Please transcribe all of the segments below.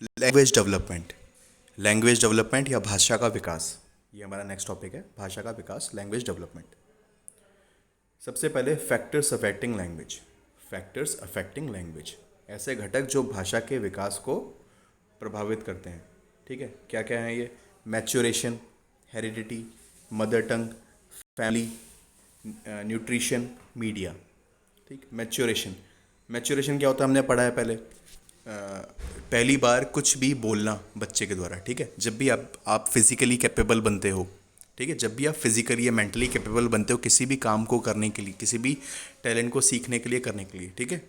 Language development. Language development या भाषा का विकास, ये हमारा नेक्स्ट टॉपिक है, भाषा का विकास, लैंग्वेज डेवलपमेंट। सबसे पहले factors affecting language. Factors affecting language, ऐसे घटक जो भाषा के विकास को प्रभावित करते हैं। ठीक है, क्या क्या हैं ये? Maturation, heredity, mother tongue, family, nutrition, media. ठीक, मैच्योरेशन। मैच्योरेशन क्या होता है हमने पढ़ा है पहले। पहली बार कुछ भी बोलना बच्चे के द्वारा। ठीक है, जब भी आप फिजिकली कैपेबल बनते हो, ठीक है, जब भी आप फिजिकली या मेंटली कैपेबल बनते हो किसी भी काम को करने के लिए, किसी भी टैलेंट को सीखने के लिए, करने के लिए, ठीक है,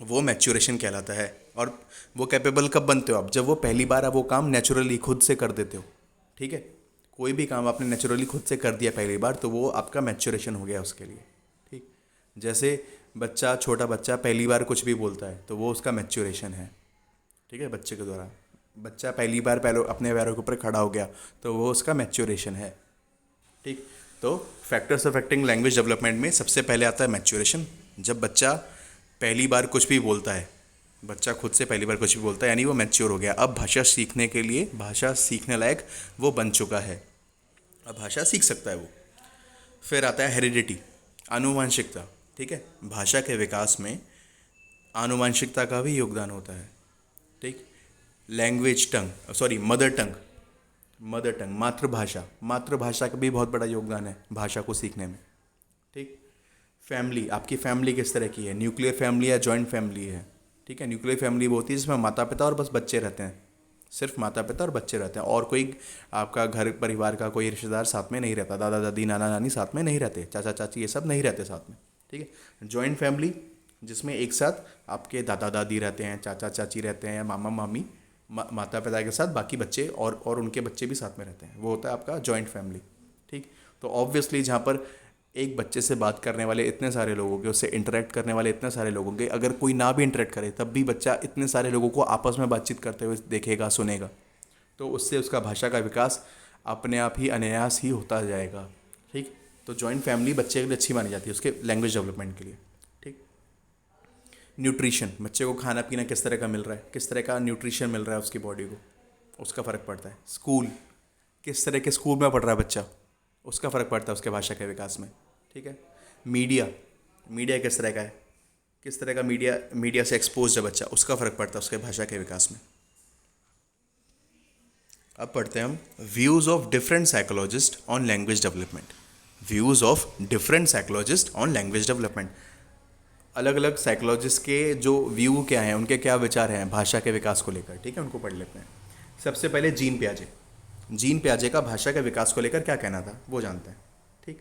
वो मैच्योरेशन कहलाता है। और वो कैपेबल कब बनते हो आप? जब वो पहली बार आप वो काम नेचुरली खुद से कर देते हो। ठीक है, कोई भी काम आपने नेचुरली खुद से कर दिया पहली बार, तो वो आपका मैच्योरेशन हो गया उसके लिए। ठीक, जैसे बच्चा, छोटा बच्चा पहली बार कुछ भी बोलता है तो वो उसका मैच्योरेशन है। ठीक है, बच्चे के द्वारा बच्चा पहली बार पैरों, अपने पैरों के ऊपर खड़ा हो गया तो वो उसका मैच्योरेशन है। ठीक, तो फैक्टर्स अफेक्टिंग लैंग्वेज डेवलपमेंट में सबसे पहले आता है मैच्योरेशन। जब बच्चा पहली बार कुछ भी बोलता है, बच्चा खुद से पहली बार कुछ भी बोलता है, यानी वो मैच्योर हो गया। अब भाषा सीखने के लिए, भाषा सीखने लायक वो बन चुका है, अब भाषा सीख सकता है वो। फिर आता है हेरिडिटी, आनुवंशिकता। ठीक है, भाषा के विकास में आनुवंशिकता का भी योगदान होता है। ठीक, language tongue, sorry mother tongue, mother tongue, मातृभाषा, मातृभाषा का भी बहुत बड़ा योगदान है भाषा को सीखने में। ठीक, फैमिली, आपकी फैमिली किस तरह की है, न्यूक्लियर फैमिली या जॉइंट फैमिली है। ठीक है, न्यूक्लियर फैमिली वो होती है जिसमें माता पिता और बस बच्चे रहते हैं, सिर्फ माता पिता और बच्चे रहते हैं, और कोई आपका घर परिवार का कोई रिश्तेदार साथ में नहीं रहता, दादा दादी नाना नानी साथ में नहीं रहते, चाचा चाची ये सब नहीं रहते साथ में। ठीक है, जॉइंट फैमिली जिसमें एक साथ आपके दादा दादी रहते हैं, चाचा चाची रहते हैं, मामा मामी, माता पिता के साथ बाकी बच्चे और उनके बच्चे भी साथ में रहते हैं, वो होता है आपका जॉइंट फैमिली। ठीक, तो ऑब्वियसली जहाँ पर एक बच्चे से बात करने वाले इतने सारे लोगों के, उससे इंटरेक्ट करने वाले इतने सारे लोगों के, अगर कोई ना भी इंटरेक्ट करे तब भी बच्चा इतने सारे लोगों को आपस में बातचीत करते हुए देखेगा, सुनेगा, तो उससे उसका भाषा का विकास अपने आप ही अनायास ही होता जाएगा। ठीक, तो जॉइंट फैमिली बच्चे के लिए अच्छी मानी जाती है उसके लैंग्वेज डेवलपमेंट के लिए। ठीक, न्यूट्रिशन, बच्चे को खाना पीना किस तरह का मिल रहा है, किस तरह का न्यूट्रिशन मिल रहा है उसकी बॉडी को, उसका फ़र्क पड़ता है। स्कूल, किस तरह के स्कूल में पढ़ रहा है बच्चा, उसका फ़र्क पड़ता है उसके भाषा के विकास में। ठीक है, मीडिया, मीडिया किस तरह का है, किस तरह का मीडिया, मीडिया से एक्सपोज है बच्चा, उसका फ़र्क पड़ता है उसके भाषा के विकास में। अब पढ़ते हैं हम views of different psychologist on language development. Views of different psychologist on language development, अलग अलग साइकोलॉजिस्ट के जो व्यू क्या हैं, उनके क्या विचार हैं भाषा के विकास को लेकर। ठीक है, उनको पढ़ लेते हैं। सबसे पहले जीन पियाजे। जीन पियाजे का भाषा के विकास को लेकर क्या कहना था वो जानते हैं। ठीक,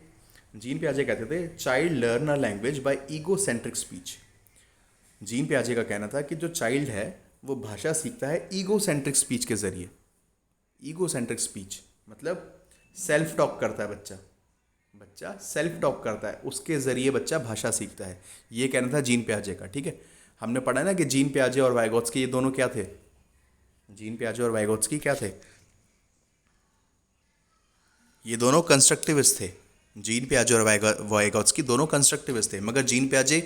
जीन पियाजे कहते थे child learn a language by egocentric speech. Jean पियाजे का कहना था कि जो चाइल्ड है वो भाषा सीखता है ईगो सेंट्रिक स्पीच के जरिए। ईगो सेंट्रिक स्पीच मतलब सेल्फ टॉक करता है बच्चा, बच्चा सेल्फ टॉक करता है, उसके ज़रिए बच्चा भाषा सीखता है, ये कहना था जीन पियाजे का। ठीक है, हमने पढ़ा ना कि जीन पियाजे और वाइगोत्स्की ये दोनों क्या थे, जीन पियाजे और वाइगोत्स्की क्या थे, ये दोनों कंस्ट्रक्टिविस्ट थे। जीन पियाजे और वाइगोत्स्की दोनों कंस्ट्रक्टिविस्ट थे, मगर जीन पियाजे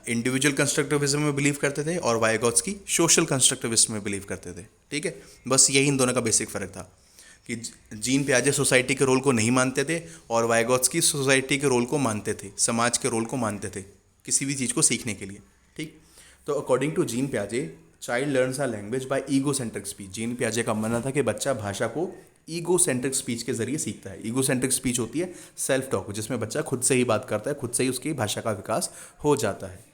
इंडिविजुअल कंस्ट्रक्टिविज्म में बिलीव करते थे और वाइगोत्स्की सोशल कंस्ट्रक्टिविज्म में बिलीव करते थे। ठीक है, बस यही इन दोनों का बेसिक फ़र्क था कि जीन पियाजे सोसाइटी के रोल को नहीं मानते थे और वाइगोत्स्की सोसाइटी के रोल को मानते थे, समाज के रोल को मानते थे किसी भी चीज़ को सीखने के लिए। ठीक, तो अकॉर्डिंग टू जीन पियाजे child learns a language by egocentric speech. Jean पियाजे का मानना था कि बच्चा भाषा को ईगो सेंट्रिक स्पीच के जरिए सीखता है। ईगो सेंट्रिक स्पीच होती है सेल्फ टॉक, जिसमें बच्चा खुद से ही बात करता है, खुद से ही उसकी भाषा का विकास हो जाता है।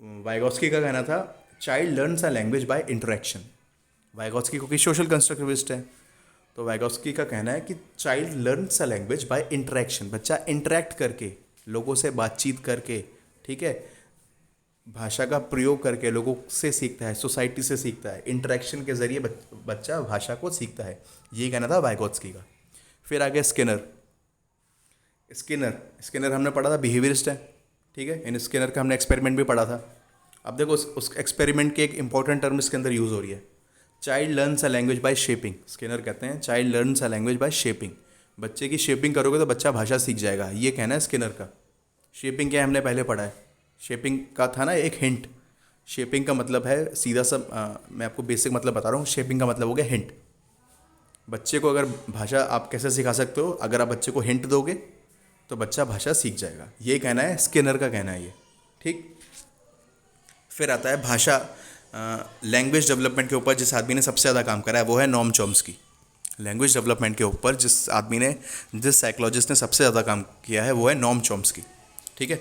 वाइगोत्स्की का कहना था child learns a language bye interaction. Vygotsky क्योंकि सोशल कंस्ट्रक्टिविस्ट है, तो वाइगोत्स्की का कहना है कि child learns a language bye interaction, बच्चा इंटरेक्ट करके, लोगों से बातचीत करके, ठीक है, भाषा का प्रयोग करके लोगों से सीखता है, सोसाइटी से सीखता है, इंटरेक्शन के जरिए बच्चा भाषा को सीखता है, ये कहना था वाइगोत्स्की का। फिर आ गया स्किनर। स्किनर स्किनर हमने पढ़ा था बिहेवियरिस्ट है। ठीक है, इन स्किनर का हमने एक्सपेरिमेंट भी पढ़ा था। अब देखो उस एक्सपेरिमेंट की एक इंपॉर्टेंट टर्म इसके अंदर यूज़ हो रही है, child learns a language bye shaping. Skinner कहते हैं child learns a language bye shaping, बच्चे की शेपिंग करोगे तो बच्चा भाषा सीख जाएगा, ये कहना है स्किनर का। शेपिंग क्या है हमने पहले पढ़ा है, शेपिंग का था ना एक हिंट, शेपिंग का मतलब है सीधा सा मैं आपको बेसिक मतलब बता रहा हूँ। शेपिंग का मतलब हो गया हिंट। बच्चे को अगर भाषा आप कैसे सिखा सकते हो, अगर आप बच्चे को हिंट दोगे तो बच्चा भाषा सीख जाएगा। ये कहना है स्किनर का कहना है ये, ठीक। फिर आता है भाषा लैंग्वेज डेवलपमेंट के ऊपर जिस आदमी ने सबसे ज़्यादा काम करा है वो है नॉम चॉम्स्की। लैंग्वेज डेवलपमेंट के ऊपर जिस साइकोलॉजिस्ट ने सबसे ज़्यादा काम किया है वो है नॉम चॉम्स्की, ठीक है।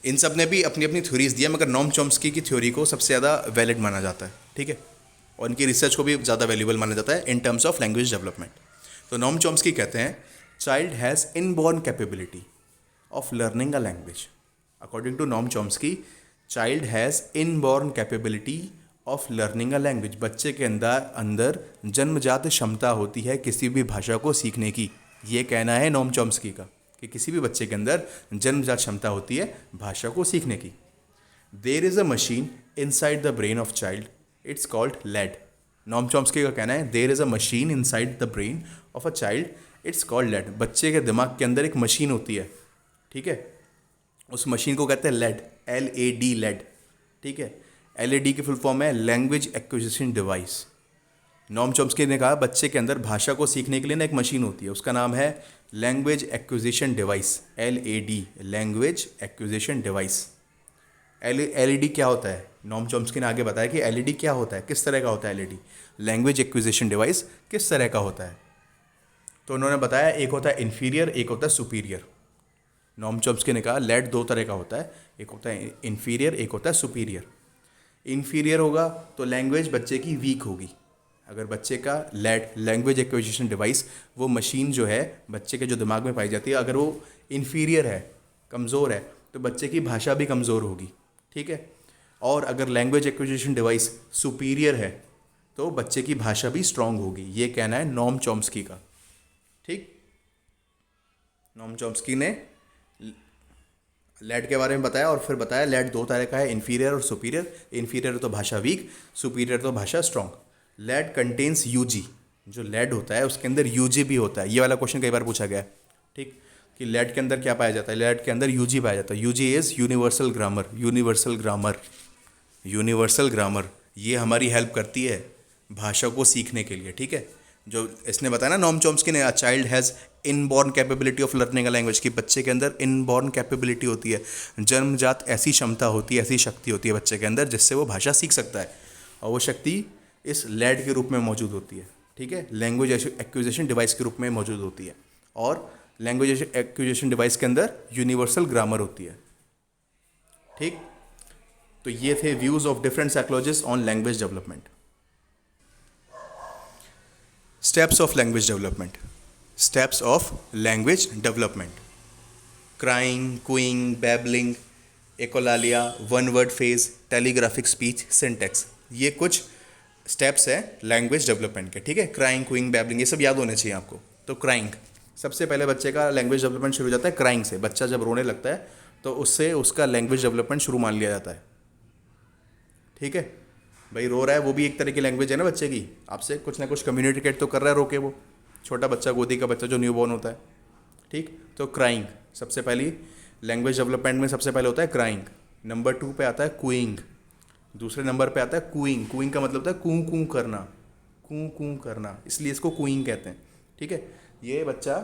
इन सब ने भी अपनी अपनी थ्योरीज दी है, मगर नॉम चॉम्स्की की थ्योरी को सबसे ज़्यादा वैलिड माना जाता है, ठीक है। और इनकी रिसर्च को भी ज़्यादा वैल्यूबल माना जाता है in terms of language development. तो नॉम चॉम्स्की कहते हैं child has inborn capability of learning a language. According to Noam Chomsky, child has inborn capability of learning a language. बच्चे के अंदर जन्मजात क्षमता होती है किसी भी भाषा को सीखने की। ये कहना है नॉम चॉम्स्की का कि किसी भी बच्चे के अंदर जन्मजात क्षमता होती है भाषा को सीखने की। There is a machine inside the brain of child, it's called LAD. Noam Chomsky का कहना है there is a machine inside the brain of a child, it's called LAD. बच्चे के दिमाग के अंदर एक मशीन होती है, ठीक है। उस मशीन को कहते हैं लेड, LAD, लेड, ठीक है। LAD की फुल फॉर्म है language acquisition device. Noam Chomsky ने कहा बच्चे के अंदर भाषा को सीखने के लिए ना एक मशीन होती है, उसका नाम है language acquisition device, LAD, language acquisition device. LED क्या होता है? नॉम चॉम्स्की ने आगे बताया कि LED क्या होता है, किस तरह का होता है LED, लैंग्वेज एक्विजिशन डिवाइस किस तरह का होता है। तो उन्होंने बताया एक होता है इन्फीरियर, एक होता है सुपीरियर। नॉम चॉम्स्की ने कहा लेड दो तरह का होता है, एक होता है इन्फीरियर, एक होता है सुपीरियर। इन्फीरियर होगा तो लैंग्वेज बच्चे की वीक होगी। अगर बच्चे का लेड, लैंग्वेज एक्विजिशन डिवाइस, वो मशीन जो है बच्चे के जो दिमाग में पाई जाती है, अगर वो इन्फीरियर है, कमज़ोर है, तो बच्चे की भाषा भी कमज़ोर होगी, ठीक है। और अगर लैंग्वेज एक्विजिशन डिवाइस सुपीरियर है तो बच्चे की भाषा भी स्ट्रांग होगी। ये कहना है नॉम चॉम्स्की का, ठीक। नॉम चॉम्स्की ने लेड के बारे में बताया और फिर बताया लेड दो तरह का है, इन्फीरियर और सुपीरियर। इन्फीरियर तो भाषा वीक, सुपीरियर तो भाषा स्ट्रांग। लेड कंटेन्स यूजी, जो लेड होता है उसके अंदर यूजी भी होता है। ये वाला क्वेश्चन कई बार पूछा गया है, ठीक, कि लेड के अंदर क्या पाया जाता है। लेड के अंदर यूजी पाया जाता है। UG is universal grammar, universal grammar, universal grammar. ये हमारी हेल्प करती है भाषा को सीखने के लिए, ठीक है। जो इसने बताया ना नॉम चॉम्स्की ने, child has inborn capability of learning a language, कि बच्चे के अंदर इनबॉर्न कैपेबिलिटी होती है, जन्मजात ऐसी क्षमता होती है, ऐसी शक्ति होती है बच्चे के अंदर जिससे वो भाषा सीख सकता है। और वो शक्ति इस लेड के रूप में मौजूद होती है, ठीक है, लैंग्वेज एक्विजिशन डिवाइस के रूप में मौजूद होती है। और लैंग्वेज एक्विजिशन डिवाइस के अंदर यूनिवर्सल ग्रामर होती है, ठीक। तो ये थे views of different psychologist on language development. Steps of language development. Steps of language development: crying, cooing, babbling, echolalia, one word phase, telegraphic speech, syntax. ये कुछ स्टेप्स है लैंग्वेज डेवलपमेंट के, ठीक है। क्राइंग, क्विंग, बैबलिंग, ये सब याद होने चाहिए आपको। तो क्राइंग, सबसे पहले बच्चे का लैंग्वेज डेवलपमेंट शुरू हो जाता है क्राइंग से। बच्चा जब रोने लगता है तो उससे उसका लैंग्वेज डेवलपमेंट शुरू मान लिया जाता है, ठीक है। भाई रो रहा है, वो भी एक तरह की लैंग्वेज है ना बच्चे की, आपसे कुछ ना कुछ कम्युनिकेट तो कर रहा है रो के, वो छोटा बच्चा, गोदी का बच्चा जो न्यू बॉर्न होता है, ठीक। तो क्राइंग सबसे पहली लैंग्वेज डेवलपमेंट में सबसे पहले होता है क्राइंग। नंबर 2 पे आता है कूइंग। दूसरे नंबर पे आता है कूइंग। कूइंग का मतलब होता है कूं कूं करना, कूं कूं करना, इसलिए इसको कूइंग कहते हैं, ठीक है। ये बच्चा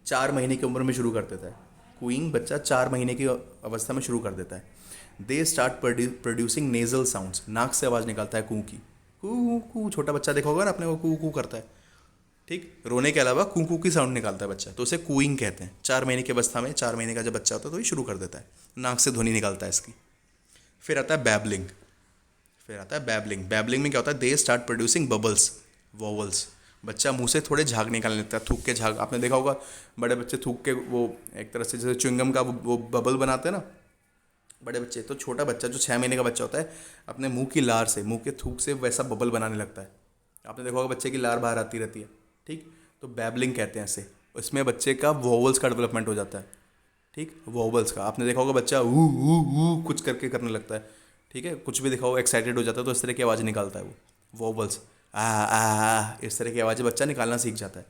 4 महीने की उम्र में शुरू कर देता है। कूइंग बच्चा 4 महीने की अवस्था में शुरू कर देता है। They start producing nasal sounds, नाक से आवाज़ निकालता है कूं की। कू कू, छोटा बच्चा देखा होगा ना अपने, वो कू कू करता है, ठीक। रोने के अलावा कू कू की साउंड निकालता है बच्चा, तो उसे कूइंग कहते हैं। 4 महीने की अवस्था में, 4 महीने का जब बच्चा होता है तो ये शुरू कर देता है, नाक से ध्वनि निकालता है इसकी। फिर आता है बैबलिंग। बैबलिंग में क्या होता है, they start producing bubbles, vowels. बच्चा मुंह से थोड़े झाग निकालने लगता है, थूक के झाग। आपने देखा होगा बड़े बच्चे थूक के, वो एक तरह से जैसे च्युइंगम का वो बबल बनाते हैं ना बड़े बच्चे, तो छोटा बच्चा जो 6 महीने का बच्चा होता है अपने मुंह की लार से, मुंह के थूक से वैसा बबल बनाने लगता है। आपने देखा होगा बच्चे की लार बाहर आती रहती है, ठीक। तो बैबलिंग कहते हैं इसे। इसमें बच्चे का वॉवल्स का डेवलपमेंट हो जाता है, ठीक, वॉवल्स का। आपने देखा होगा बच्चा ऊ कुछ करके करने लगता है, ठीक है, कुछ भी देखा होगा, एक्साइटेड हो जाता है तो इस तरह की आवाज़ निकालता है वो, वॉवल्स, इस तरह की आवाज़ें बच्चा निकालना सीख जाता है।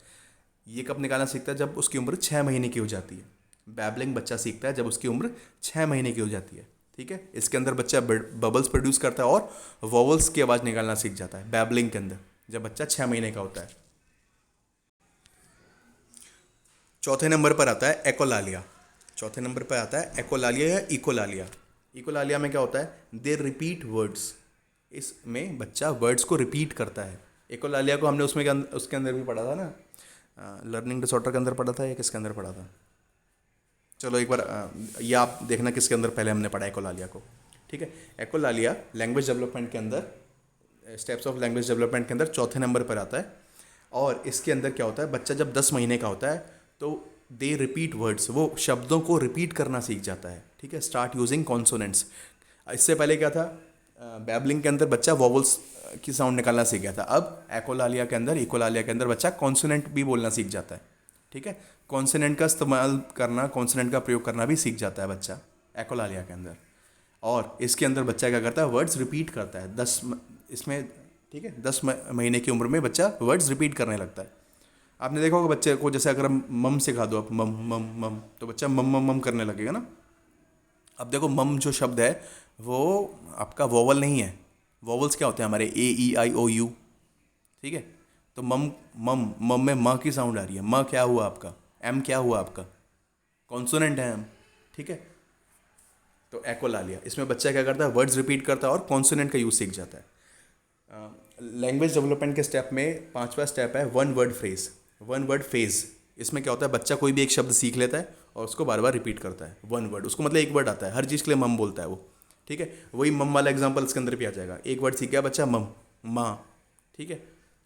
ये कब निकालना सीखता है, जब उसकी उम्र 6 महीने की हो जाती है। बैबलिंग बच्चा सीखता है जब उसकी उम्र 6 महीने की हो जाती है, ठीक है, इसके अंदर बच्चा बबल्स प्रोड्यूस करता है और वॉवल्स की आवाज़ निकालना सीख जाता है बैबलिंग के अंदर, जब बच्चा 6 महीने का होता है। चौथे नंबर पर आता है एकोलालिया। चौथे नंबर पर आता है एकोलालिया या इकोलालिया। इकोलालिया में क्या होता है, दे रिपीट वर्ड्स, इसमें बच्चा वर्ड्स को रिपीट करता है। एकोलालिया को हमने उसके अंदर भी पढ़ा था ना, लर्निंग डिसऑर्डर के अंदर पढ़ा था या किसके अंदर पढ़ा था, चलो एक बार ये आप देखना किसके अंदर पहले हमने पढ़ा एकोलालिया को। ठीक है, एकोलालिया लैंग्वेज डेवलपमेंट के अंदर, स्टेप्स ऑफ लैंग्वेज डेवलपमेंट के अंदर चौथे नंबर पर आता है। और इसके अंदर क्या होता है, बच्चा जब 10 महीने का होता है तो दे रिपीट वर्ड्स, वो शब्दों को रिपीट करना सीख जाता है। ठीक है, स्टार्ट यूजिंग कॉन्सोनेंट्स। इससे पहले क्या था, बैबलिंग के अंदर बच्चा वॉवल्स की साउंड निकालना सीख गया था। अब एकोलालिया के अंदर, इकोलालिया के अंदर बच्चा कॉन्सोनेंट भी बोलना सीख जाता है। ठीक है, कॉन्सोनेंट का इस्तेमाल करना, कॉन्सोनेंट का प्रयोग करना भी सीख जाता है बच्चा एकोलालिया के अंदर। और इसके अंदर बच्चा क्या करता है, वर्ड्स रिपीट करता है। इसमें ठीक है, 10 महीने की उम्र में बच्चा वर्ड्स रिपीट करने लगता है। आपने देखा होगा बच्चे को, जैसे अगर हम मम सिखा दो आप, मम मम मम, तो बच्चा मम मम मम करने लगेगा ना। अब देखो मम जो शब्द है वो आपका वोवल नहीं है। वोवल्स क्या होते हैं हमारे, ए ई आई ओ यू। ठीक है, तो मम मम मम में म की साउंड आ रही है, म क्या हुआ आपका, एम क्या हुआ आपका, कॉन्सोनेंट है एम। ठीक है, तो एकोलालिया, इसमें बच्चा क्या करता है, वर्ड्स रिपीट करता है और कॉन्सोनेंट का यूज सीख जाता है। लैंग्वेज डेवलपमेंट के स्टेप में 5वां स्टेप है one word phrase, one word phase. इसमें क्या होता है, बच्चा कोई भी एक शब्द सीख लेता है और उसको बार बार रिपीट करता है। वन वर्ड, उसको मतलब एक वर्ड आता है, हर चीज़ के लिए मम बोलता है वो। ठीक है, वही मम वाला एग्जाम्पल इसके अंदर भी आ जाएगा। एक वर्ड सीख गया बच्चा, मम, माँ। ठीक है,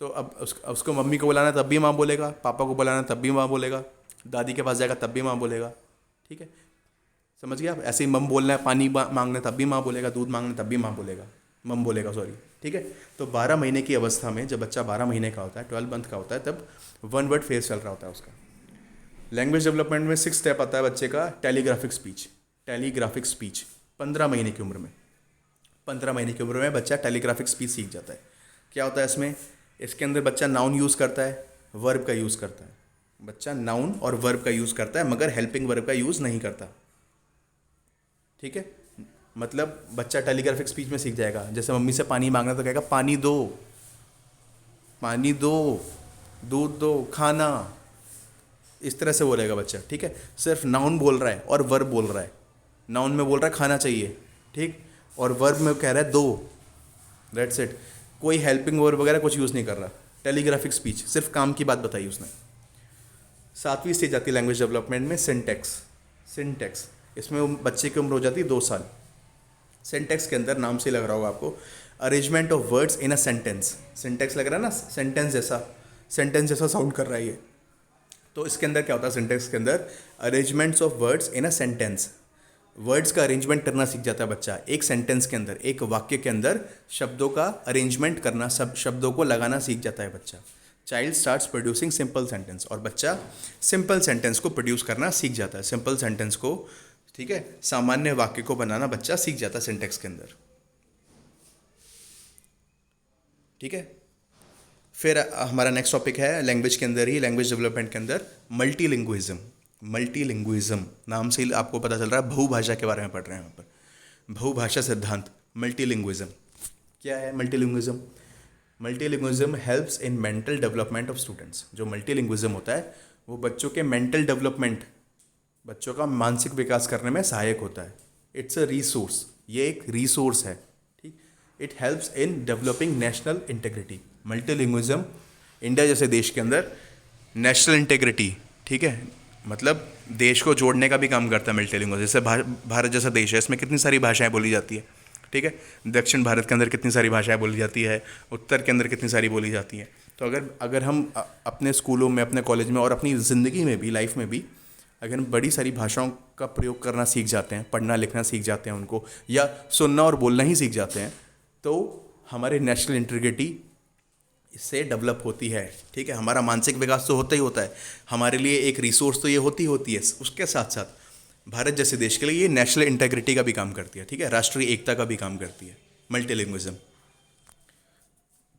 तो अब उसको मम्मी को बुलाना तब भी माँ बोलेगा, पापा को बुलाना तब भी माँ बोलेगा, दादी के पास जाएगा तब भी माँ बोलेगा। ठीक है, समझ गया आप, ऐसे ही मम बोलना है, पानी मांगना तब भी माँ बोलेगा, दूध मांगना तब भी माँ बोलेगा, मम बोलेगा, सॉरी। ठीक है, तो 12 महीने की अवस्था में जब बच्चा 12 महीने का होता है, 12 मंथ का होता है, तब वन वर्ड फेज चल रहा होता है उसका। लैंग्वेज डेवलपमेंट में 6 स्टेप आता है बच्चे का, टेलीग्राफिक स्पीच। टेलीग्राफिक स्पीच 15 महीने की उम्र में, 15 महीने की उम्र में बच्चा टेलीग्राफिक स्पीच सीख जाता है। क्या होता है इसमें, इसके अंदर बच्चा नाउन यूज़ करता है, वर्ब का यूज़ करता है। बच्चा नाउन और वर्ब का यूज़ करता है मगर हेल्पिंग वर्ब का यूज़ नहीं करता। ठीक है, मतलब बच्चा टेलीग्राफिक स्पीच में सीख जाएगा, जैसे मम्मी से पानी मांगना तो कहेगा पानी दो, पानी दो, दूध दो, खाना, इस तरह से बोलेगा बच्चा। ठीक है, सिर्फ नाउन बोल रहा है और वर्ब बोल रहा है। नाउन में बोल रहा है खाना चाहिए, ठीक, और वर्ब में कह रहा है दो, दैट्स इट। कोई हेल्पिंग वर्ब वगैरह कुछ यूज़ नहीं कर रहा। टेलीग्राफिक स्पीच, सिर्फ काम की बात बताई उसने। 7वीं स्टेज आती है लैंग्वेज डेवलपमेंट में, सिंटैक्स। सिंटैक्स, इसमें बच्चे की उम्र हो जाती है 2 साल। सिंटैक्स के अंदर नाम से लग रहा होगा आपको, arrangement of words in a sentence. Syntax लग रहा है ना, सेंटेंस जैसा, सेंटेंस जैसा साउंड कर रहा है ये। तो इसके अंदर क्या होता है, सिंटैक्स के अंदर arrangements of words in a sentence. Words का अरेंजमेंट करना सीख जाता है बच्चा। एक सेंटेंस के अंदर, एक वाक्य के अंदर शब्दों का अरेंजमेंट करना, सब शब्दों को लगाना सीख जाता है बच्चा। Child starts producing simple sentence, और बच्चा सिंपल सेंटेंस को प्रोड्यूस करना सीख जाता है। सिंपल सेंटेंस को, ठीक है, सामान्य वाक्य को बनाना बच्चा सीख जाता है सिंटैक्स के अंदर। ठीक है, फिर हमारा नेक्स्ट टॉपिक है लैंग्वेज के अंदर ही, लैंग्वेज डेवलपमेंट के अंदर मल्टीलिंग्विज्म। मल्टीलिंग्विज्म नाम से ही आपको पता चल रहा है, बहुभाषा के बारे में पढ़ रहे हैं यहाँ पर। बहुभाषा सिद्धांत, मल्टीलिंग्विज्म क्या है। मल्टीलिंग्विज्म, मल्टीलिंग्विज्म helps in mental development of students. जो मल्टीलिंग्विज्म होता है वो बच्चों के मेंटल डेवलपमेंट, बच्चों का मानसिक विकास करने में सहायक होता है। इट्स अ रिसोर्स, ये एक रिसोर्स है। ठीक, it helps in developing national integrity. मल्टीलिंग्विज्म India जैसे देश के अंदर नेशनल इंटेग्रिटी, ठीक है, मतलब देश को जोड़ने का भी काम करता है मल्टीलिंग्विज्म। जैसे भारत जैसा देश है, इसमें कितनी सारी भाषाएं बोली जाती है। ठीक है, दक्षिण भारत के अंदर कितनी सारी भाषाएं बोली जाती है, उत्तर के अंदर कितनी सारी बोली जाती हैं। तो अगर हम अपने स्कूलों में, अपने कॉलेज में और अपनी ज़िंदगी में भी, लाइफ में भी अगर हम बड़ी सारी भाषाओं का प्रयोग करना सीख जाते हैं, पढ़ना लिखना सीख जाते हैं उनको, या सुनना और बोलना ही सीख जाते हैं, तो हमारे नेशनल इंटीग्रिटी इससे डेवलप होती है। ठीक है, हमारा मानसिक विकास तो होता ही होता है, हमारे लिए एक रिसोर्स तो ये होती है। उसके साथ साथ भारत जैसे देश के लिए ये नेशनल इंटेग्रिटी का भी काम करती है। ठीक है, राष्ट्रीय एकता का भी काम करती है मल्टीलिंग्विज्म।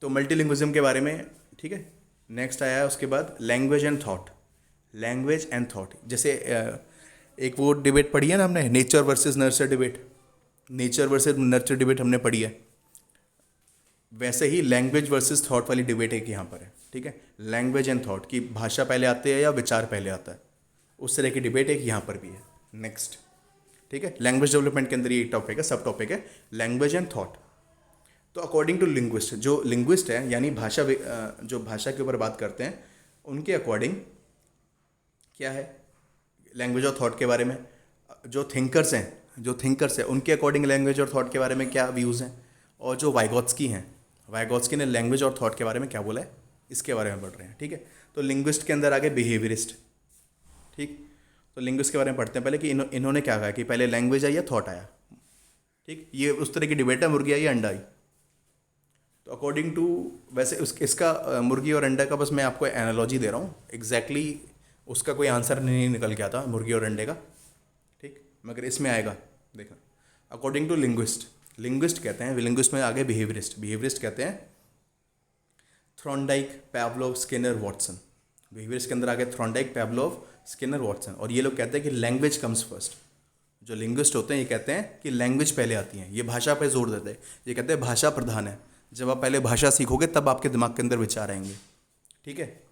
तो मल्टीलिंग्विज्म के बारे में, ठीक है, नेक्स्ट आया है उसके बाद language and thought. Language and thought, जैसे एक वो डिबेट पढ़ी है ना हमने, nature versus nurture debate. Nature versus nurture debate हमने पढ़ी है, वैसे ही लैंग्वेज वर्सेस थॉट वाली डिबेट एक यहाँ पर है, ठीक है। लैंग्वेज एंड थॉट की भाषा पहले आती है या विचार पहले आता है, उस तरह की डिबेट एक यहाँ पर भी है। नेक्स्ट, ठीक है, लैंग्वेज डेवलपमेंट के अंदर ये टॉपिक है, सब टॉपिक है लैंग्वेज एंड थॉट। तो अकॉर्डिंग टू लिंग्विस्ट, जो लिंग्विस्ट है यानी जो भाषा के ऊपर बात करते हैं, उनके अकॉर्डिंग क्या है लैंग्वेज और थॉट के बारे में। जो थिंकर्स हैं उनके अकॉर्डिंग लैंग्वेज और थॉट के बारे में क्या व्यूज़ हैं, और जो वाइगोत्स्की ने लैंग्वेज और थॉट के बारे में क्या बोला है, इसके बारे में पढ़ रहे हैं, ठीक है। तो लिंग्विस्ट के अंदर आगे बिहेवियरिस्ट, ठीक। तो लिंग्विस्ट के बारे में पढ़ते हैं पहले कि इन्होंने क्या कहा कि पहले लैंग्वेज आई या थॉट आया, ठीक। ये उस तरह की डिबेट है, मुर्गी आई या अंडा आई। तो अकॉर्डिंग टू, वैसे इसका मुर्गी और अंडा का बस मैं आपको एनालॉजी दे रहा हूँ, एग्जैक्टली उसका कोई आंसर नहीं निकल के आता मुर्गी और अंडे का, ठीक, मगर इसमें आएगा। देखा, अकॉर्डिंग टू लिंग्विस्ट कहते हैं, लिंग्विस्ट में आगे बिहेवियरिस्ट कहते हैं थ्रॉन्डाइक, पैवलोव, स्किनर, वॉटसन। बिहेवियरिस्ट के अंदर आगे थ्रॉन्डाइक, पैवलोव, स्किनर, वॉटसन। और ये लोग कहते हैं कि लैंग्वेज कम्स फर्स्ट। जो लिंग्विस्ट होते हैं ये कहते हैं कि लैंग्वेज पहले आती है, ये भाषा पे जोर देते हैं, ये कहते हैं भाषा प्रधान है। जब आप पहले भाषा सीखोगे तब आपके दिमाग के अंदर विचार आएंगे, ठीक है।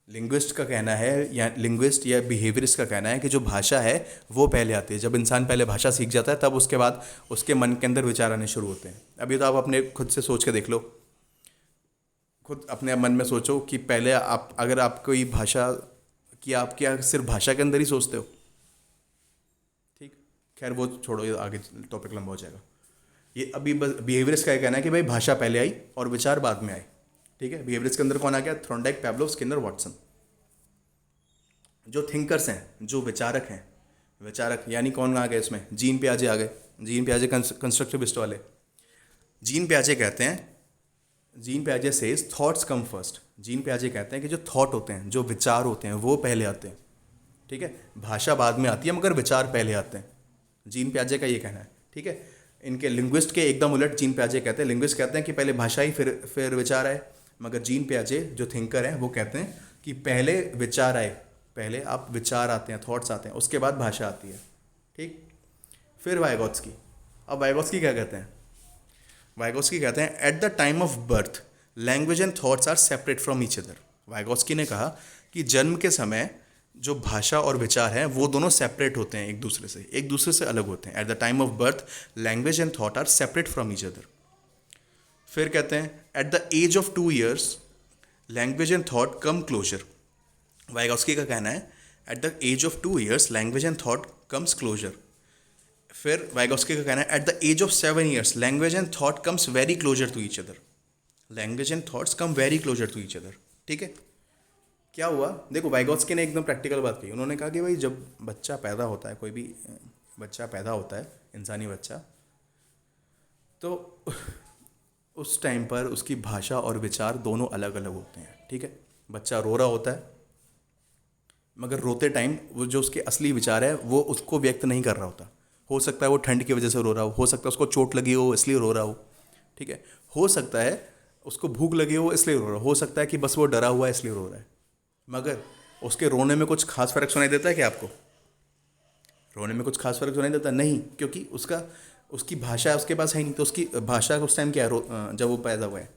लिंग्विस्ट का कहना है, या लिंग्विस्ट या बिहेवियरिस्ट का कहना है कि जो भाषा है वो पहले आती है। जब इंसान पहले भाषा सीख जाता है तब उसके बाद उसके मन के अंदर विचार आने शुरू होते हैं। अभी तो आप अपने खुद से सोच के देख लो, खुद अपने मन में सोचो कि पहले आप, अगर आप कोई भाषा कि आप क्या सिर्फ भाषा के अंदर ही सोचते हो, ठीक। खैर वो छोड़ो, ये आगे टॉपिक लंबा हो जाएगा। ये अभी बस बिहेवियरिस्ट का कहना है कि भाई भाषा पहले आई और विचार बाद में आए, ठीक है। बिहेवियरिस्ट के अंदर कौन आ गया, थ्रॉन्डाइक, पैवलोव, स्किनर, वॉटसन। जो थिंकर्स हैं, जो विचारक हैं, विचारक यानी कौन आ गए इसमें, जीन पियाजे आ गए। जीन पियाजे कंस्ट्रक्टिविस्ट वाले। जीन पियाजे कहते हैं, जीन पियाजे says thoughts come first. Jean पियाजे कहते हैं कि जो थॉट होते हैं, जो विचार होते हैं वो पहले आते हैं, ठीक है। भाषा बाद में आती है मगर विचार पहले आते हैं। जीन पियाजे का ये कहना है, ठीक है। इनके लिंग्विस्ट के एकदम उलट जीन पियाजे कहते हैं। लिंग्विस्ट कहते हैं कि पहले भाषा ही फिर विचार आए, मगर जीन पियाजे जो थिंकर हैं वो कहते हैं कि पहले विचार आए, पहले आप विचार आते हैं, थॉट्स आते हैं, उसके बाद भाषा आती है, ठीक। फिर वाइगोत्स्की। अब वाइगोत्स्की क्या कहते हैं, वाइगोत्स्की कहते हैं at the time of birth language and thoughts are separate from each other. Vygotsky ने कहा कि जन्म के समय जो भाषा और विचार हैं वो दोनों सेपरेट होते हैं, एक दूसरे से अलग होते हैं। At the time of birth language and thought are separate from each other. फिर कहते हैं at the age of 2 years language and thought come closer. Vygotsky का कहना है at the age of 2 years language and thought comes closer. फिर Vygotsky का कहना है at the age of 7 years language and thought comes very closer to each other. Language and thoughts come very closer to each other, ठीक है। क्या हुआ, देखो Vygotsky ने एकदम प्रैक्टिकल बात कही। उन्होंने कहा कि भाई जब बच्चा पैदा होता है, कोई भी बच्चा पैदा होता है, इंसानी बच्चा, तो उस टाइम पर उसकी भाषा और विचार दोनों अलग अलग होते हैं, ठीक है। बच्चा रो रहा होता है, मगर रोते टाइम वो जो उसके असली विचार है वो उसको व्यक्त नहीं कर रहा होता। हो सकता है वो ठंड की वजह से रो रहा हो सकता है उसको चोट लगी हो इसलिए रो रहा हो, ठीक है। हो सकता है उसको भूख लगी हो इसलिए रो रहा हो सकता है कि बस वो डरा हुआ है इसलिए रो रहा है। मगर उसके रोने में कुछ खास फर्क सुनाई देता है क्या आपको? रोने में कुछ खास फर्क सुनाई देता नहीं, क्योंकि उसकी भाषा उसके पास है नहीं। तो उसकी भाषा उस टाइम क्या है, जब वो पैदा हुआ है,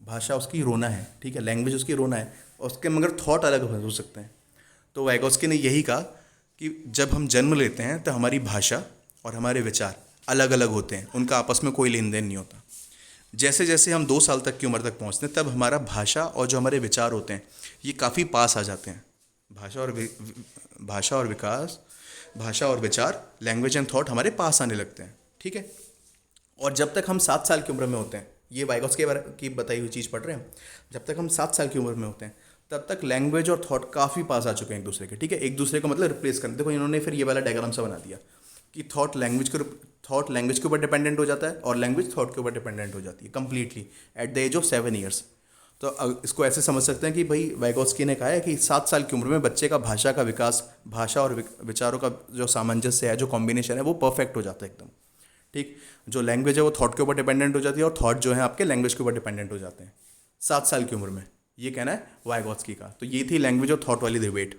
भाषा उसकी रोना है, ठीक है, लैंग्वेज उसकी रोना है, उसके मगर थॉट अलग हो सकते हैं। तो वाइगोत्स्की ने यही कहा कि जब हम जन्म लेते हैं तो हमारी भाषा और हमारे विचार अलग अलग होते हैं, उनका आपस में कोई लेन देन नहीं होता। जैसे जैसे हम 2 साल तक की उम्र तक पहुँचते हैं तब हमारा भाषा और जो हमारे विचार होते हैं ये काफ़ी पास आ जाते हैं। भाषा और विचार, लैंग्वेज एंड थॉट हमारे पास आने लगते हैं, ठीक है। और जब तक हम 7 साल की उम्र में होते हैं, ये वाइगोत्स्की की बताई हुई चीज़ पढ़ रहे हैं, जब तक हम 7 साल की उम्र में होते हैं तब तक लैंग्वेज और थॉट काफ़ी पास आ चुके हैं एक दूसरे के, ठीक है। एक दूसरे को मतलब रिप्लेस करते। देखो इन्होंने फिर ये वाला डायग्राम सा बना दिया कि थॉट लैंग्वेज के ऊपर डिपेंडेंट हो जाता है और लैंग्वेज थॉट के ऊपर डिपेंडेंट हो जाती है completely at the age of 7 years। तो इसको ऐसे समझ सकते हैं कि भाई वाइगोत्स्की ने कहा है कि 7 साल की उम्र में बच्चे का भाषा का विकास, भाषा और विचारों का जो सामंजस्य है, जो कॉम्बिनेशन है, वो परफेक्ट हो जाता है एकदम, ठीक। जो लैंग्वेज है वो थॉट के ऊपर डिपेंडेंट हो जाती है और थॉट जो है आपके लैंग्वेज के ऊपर डिपेंडेंट हो जाते हैं 7 साल की उम्र में। ये कहना है वाइगोत्स्की का। तो ये थी लैंग्वेज और थॉट वाली डिबेट।